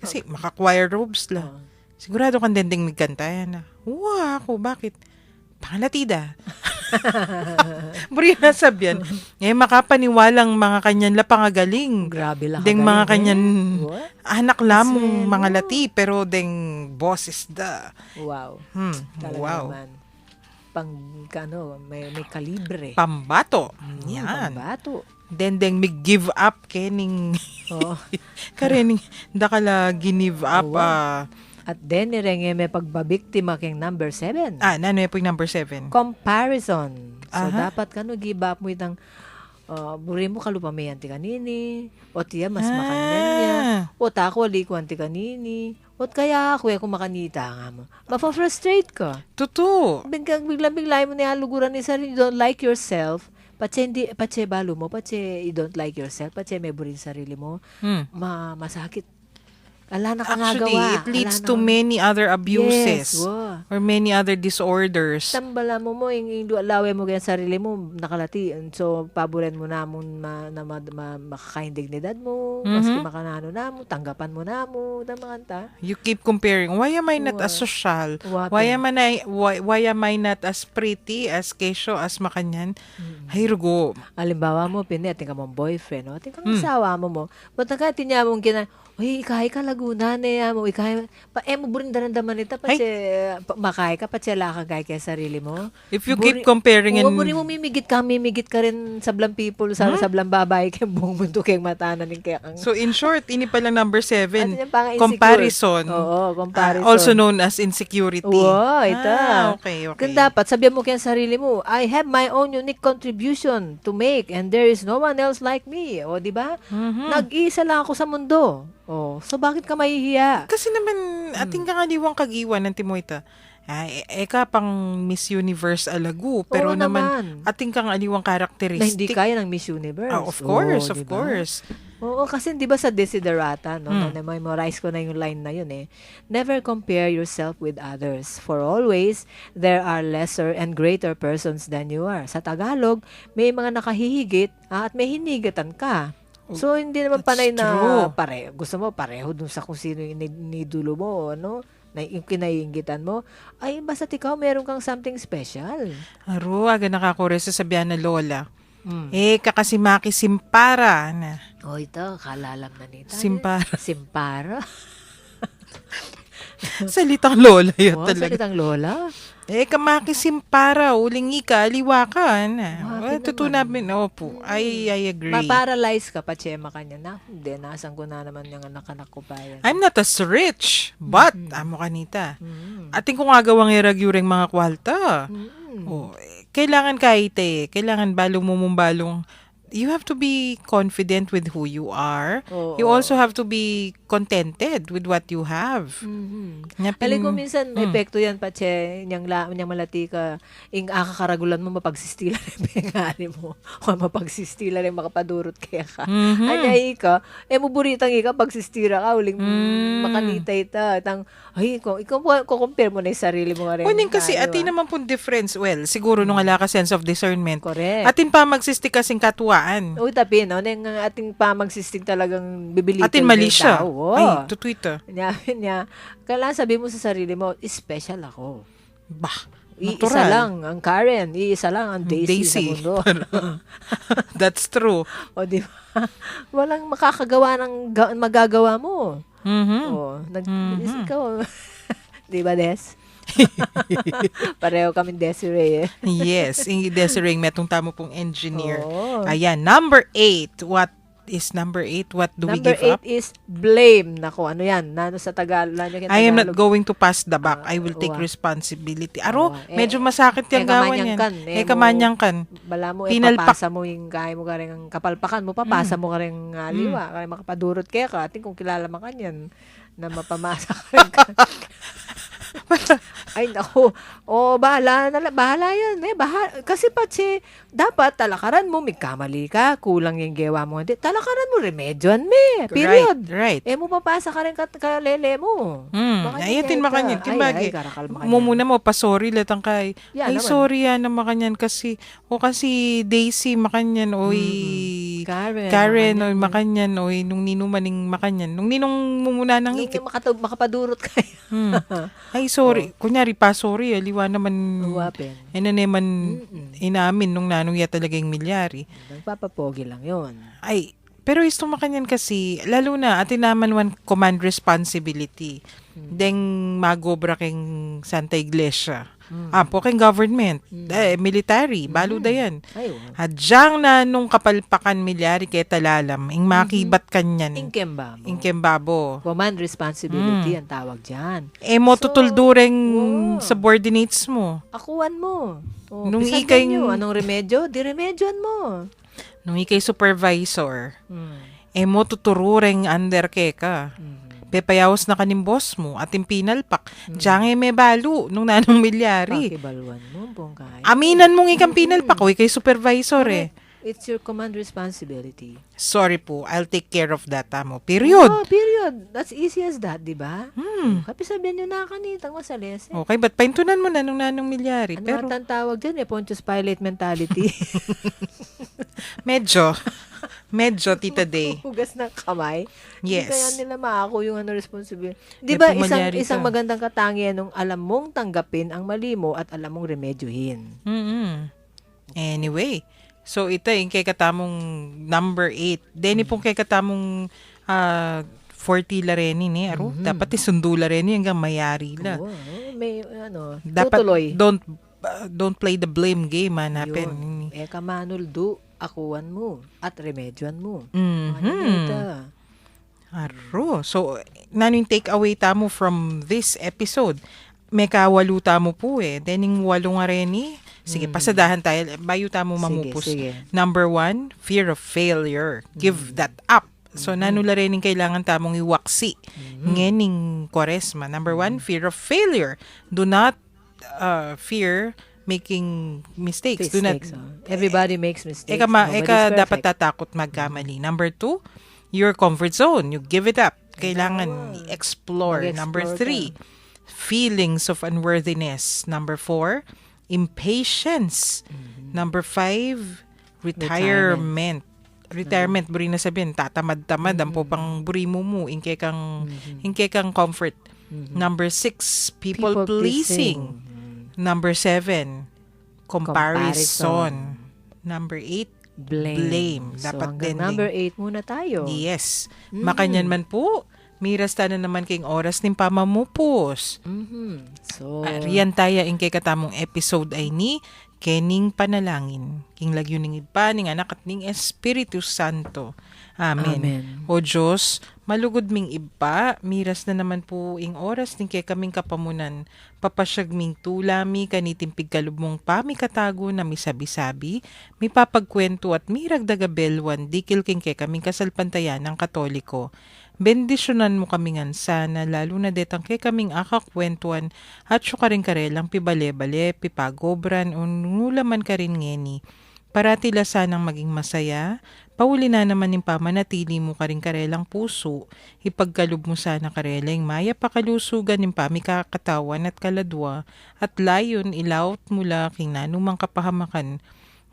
Kasi maka-choir robes la. Oh. Sigurado kang dendeng migkanta, ana. Oo, ako, bakit? Pangalatida. Buri na sabyan. Eh, makapaniwalang mga kanyan la pangagaling. Grabe lang. Deng mga kanyan What? anak lamong Kasi, mga no? lati, pero deng boses da. Wow. Talaga Wow. naman. Pang, may kalibre. Pambato. Yan. Pambato. Dendeng mig-give up kening Oh. karening dakala give up At then, nirenge may pagbabiktima king number 7. nano yung po yung number 7? Comparison. So, Aha. dapat give up mo itang buri mo kalupamayan ti kanini, o tiya mas makanyan niya, o tako ali ko anti kanini, o kaya ako kung makanita nga mo. Mafa-frustrate ka. Totoo. Bigla-bigla mo niya luguran ni sarili, you don't like yourself, patse balo mo, patse you don't like yourself, patse may burin sarili mo, masakit. Ala na ka Actually, nagawa. it leads Ala to na- many other abuses. Yes, wow. Or many other disorders. Tambala mo yung alawe mo ganyan sarili mo, nakalati. So, paboren mo na mo makakaindig dignidad mo, maski makanano na mo, tanggapan mo na mo, tamakanta. You keep comparing. Why am I not as social? What? Why am I not as pretty, as kesyo, as makanyan? Ay, rugo. Alimbawa mo, ating ka mong boyfriend, o ating ka mong asawa mo. Ba't nakati niya mong uy, ikahay ka Laguna na mo, ikahay, mo burin daman ita, makahay ka, lakagay kaya sarili mo. If you keep comparing and... burin mo mimigit ka rin sa blang people, sa blang babae, kaya buong mundo kayong matanan ng kaya kang... So, in short, ini palang number 7. Ano yung pang-insecure? Comparison. Oo, comparison. Also known as insecurity. Oo, ito. Okay. Kung dapat, sabihan mo kaya sarili mo, I have my own unique contribution to make and there is no one else like me. O, di ba? Nag-iisa lang ako sa mundo. O, so bakit ka mahihiya? Kasi naman, ating kangaliwang kagiwan ng Timoyta, eka pang Miss Universe alagu, pero Oo naman, ating kangaliwang Na karakteristik. hindi kaya ng Miss Universe. Of course, Oo, of di ba? course. Oo, kasi di ba sa Desiderata, no, na-memorize ko na yung line na yun Never compare yourself with others, for always there are lesser and greater persons than you are. Sa Tagalog, may mga nakahihigit at may hinigatan ka. So, hindi naman That's panay na true. gusto mo pareho dun sa kung sino yung nidulo mo, ano? Na yung kinaiingitan mo, ay basta ikaw meron kang something special. Aro, aga nakakure sa sabihan na lola. Kakasimaki simpara na. O ito, kalalam na nito. Simpara. Simpara? Salitang lola yun Oh, talaga. salitang lola? Kamaki simpara, uling ika, liwakan. Grabe Tutunamin, opo. I agree. Ma-paralyze ka pa, Chema kanya na. Hindi, nasan ko na naman yung anak-anak ko pa yan. I'm not as rich, but, amo kanita. Ating kung agawang iragyuring mga kwalta. Kailangan kahit kailangan balong mumumbalong you have to be confident with who you are. Oo. You also have to be contented with what you have. Alam ko minsan, epekto yan, Pache, niyang malati ka, akakaragulan mo, mapagsistila rin pengari mo. O mapagsistila rin, makapadurot kaya ka. Anyay ka, muburitang ika, pagsistira ka, uling makanitay ta. Ay, ikaw compare mo na yung sarili mo rin. Kunin kasi atin naman pong difference. Well, siguro nung ala ka sense of discernment. Correct. Atin pa magsistik kasing katuwaan. Uy, tapi, no? Nang ating pamagsisting talagang bibilitin. Atin mali siya. Oh. Ay, to Twitter. Niya. Kailangan sabi mo sa sarili mo, special ako. Bah, Iisa natural. lang ang Karen, iisa lang ang Daisy sa mundo. That's true. O, di ba? Walang makakagawa ng magagawa mo. Mhm. O, ikaw. Di ba, Des? Pareho kami Desiree. Yes, yung Desiree, metong tamo pong engineer. Oo. Ayan, number 8. What is number 8? What do we Number give up? 8 is blame. Nako, ano yan? Nano sa Tagalog? I am not going to pass the buck. I will take Uwa. responsibility. Aro, Oo. medyo masakit yung gawan yan. Kamanyang kan. Bala mo, Pinalpak. papasa mo yung kaya mo ka rin ang kapalpakan mo, papasa mo ka rin liwa, kaya makapadurot kaya ka. Ating kung kilala mo kanyan, na mapamasa ka rin ka. Ay, naku. Bahala yan. Kasi dapat talakaran mo, may kamali ka, kulang yung gawa mo. Hindi, talakaran mo, remedyoan me. Period. Right. Mo papasa ka rin kalele mo. Ayatin makanyan. Timbagi. karakal Mumuna mo, pasorry latang kay. Yan Ay, naman. sorry yan na makanyan kasi, kasi Daisy makanyan, oy, Karen, oy, makanyan, oy, nung ninumaning makanyan. Nung ninong mumuna ng Yung ikip. makapadurot kayo. Ay, sorry. Kunyari, sorry, liwa naman, Uwapin. naman inamin nung nanong ya talaga yung milyari. Nagpapapogi lang yun. Ay, pero isto makanyan kasi, lalo na, atin naman one command responsibility. Deng magobra keng Santa Iglesia. Po keng government. Military. Balo da yan. Ay, Hadyang na nung kapalpakan milyari kay talalam, ing makibat kanyan. Inkemba mo. Inkembabo. Command responsibility ang tawag dyan. Mo So, tutuldureng wow. subordinates mo. Akuan mo. Nung Bisan ikay- ganyo, anong remedyo? Di remedyoan mo. Nung ikay supervisor, mo tuturureng under ka. Pepayawas na kaning boss mo at yung pinalpak. Diyan may balo nung nanong milyari. Pakibaluan mo, bongkay. Aminan mong ikang pinalpak o ikay supervisor eh. It's your command responsibility. Sorry po, I'll take care of that mo. Period. Oh, period. That's easy as that, di ba? Kapi sabihan nyo na kanitang masalis. Okay, ba't paintunan mo na nung nanong milyari? Ano Pero ang tawag dyan? Pontius Pilate mentality. medyo, Tita Day. Hugas ng kamay. Yes. Hindi kaya nila maako yung responsibility. Di ba, pumalyari isang ka. magandang katangian nung alam mong tanggapin ang mali mo at alam mong remedyohin. Anyway, so ito yung kay katamong number 8. Deni pong kay katamong 40 la rin ni aro. Dapat isundo la rin hanggang mayari la. Oo, may Dapat tutuloy. don't play the blame game hanapin. Yun. Kamanuldo, akuan mo at remedyoan mo. Mhm. Aro. So, naning take away tamo from this episode? May kawalo tamo po eh. Dening walo nga rin eh. Sige, pasadahan tayo. Bayo tamo mamupos. Sige. Number 1, fear of failure. Give that up. So, nanula rin yung kailangan tamong iwaksi. Ngening Kwaresma. Number 1, fear of failure. Do not fear making mistakes. Do not Everybody makes mistakes. Eka Nobody's dapat perfect. tatakot magkamali. Number 2, your comfort zone. You give it up. Kailangan explore. Mag-explore Number ka. 3, feelings of unworthiness. Number 4, impatience. Number 5, retirement. Retirement, buri na sabihin, tatamad-tamad, ang po pang buri mo, ingke kang comfort. Number 6, people pleasing. Number 7, comparison. Number 8, blame. So, Dapat hanggang din. number 8 muna tayo. Yes. Makanyan man po, miras ta na naman king oras ning pamamupos. So, Riyan tayo ingke katamong episode ay ni Kening Panalangin. King lagyo ning iba, ning anak at ning Espiritu Santo. Amen. Amen. O Diyos, Malugod ming iba, miras na naman po ing oras ning kay kaming kapamunan. Papasyag ming tulami, kanitimpig kalubmong pami katago na misabi-sabi, mi papagkwento at miragdaga belwan, dikil king kay kaming kasalpantayan ng Katoliko. Bendisyonan mo kami ngan sana, lalo na detang kay kaming akakwentuan at syukaring karelang pibale-bale, pipagobran, unulaman ka rin ngeni. Paratila sanang maging masaya, pauli na naman yung pamanatili mo karing karelang puso, ipagkalub mo sana karelang maya pakalusugan yung pamikakatawan at kaladwa, at layon ilawt mula king nanumang kapahamakan,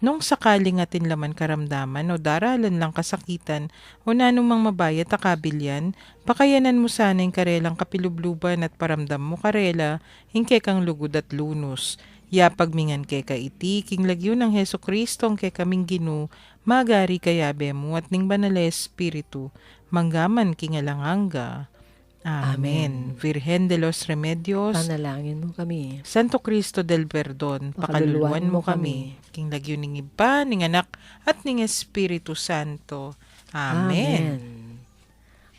nung sakaling atin laman karamdaman o daralan lang kasakitan o nanumang mabayat akabilyan, pakayanan mo sana yung karelang kapilubluban at paramdam mo karela, hingke kang lugod at lunos. Yapag mingan kay kaiti, king lagyo ng Heso Kristong kay kaming ginu, magari kayabe mo at ning banal Espiritu, manggaman king alanganga. Amen. Virgen de los Remedios, Panalangin mo kami. Santo Cristo del Perdon, pakaluluan mo kami. King lagyo ning iba, ning anak, at ning Espiritu Santo. Amen.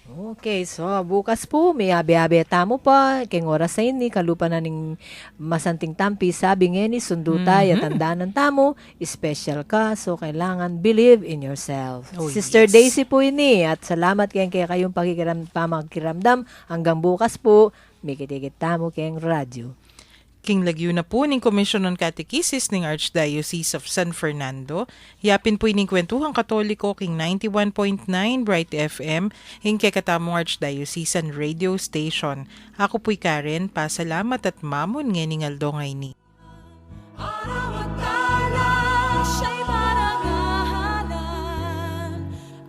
Okay, so bukas po may abi-abi tamo pa king oras sa ini kalupa na ning masanting tampi sabi ngeni sundutay at tandaan ng tamo special ka so kailangan believe in yourself. Oh, Sister yes. Daisy po ini at salamat kayong pamagkiramdam hanggang bukas po may kitigit tamo kayong radyo. King lagyo na po ning Commission on Catechesis ning Archdiocese of San Fernando. Yapin po ining kwentuhang Katoliko king 91.9 Bright FM hingke katamong Archdiocesan Radio Station. Ako po'y Karen, pasalamat at mamon ngening aldongay ni. Araw at tala, siya'y marangalan.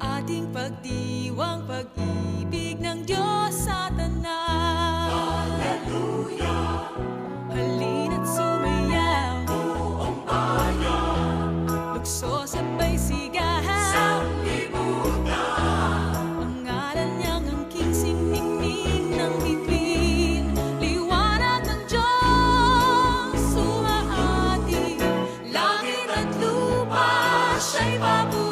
Ating pagdiwang pag-ibig ng Diyos sa tanan. Hallelujah! Halina't sumayaw, buong bayan. Lukso sabay sigahan, sanglibutan. Ang ngalan niyang angking siningning ng bituin. Liwanag ng Diyos, sumaati. Langit at lupa, siya'y babuhay.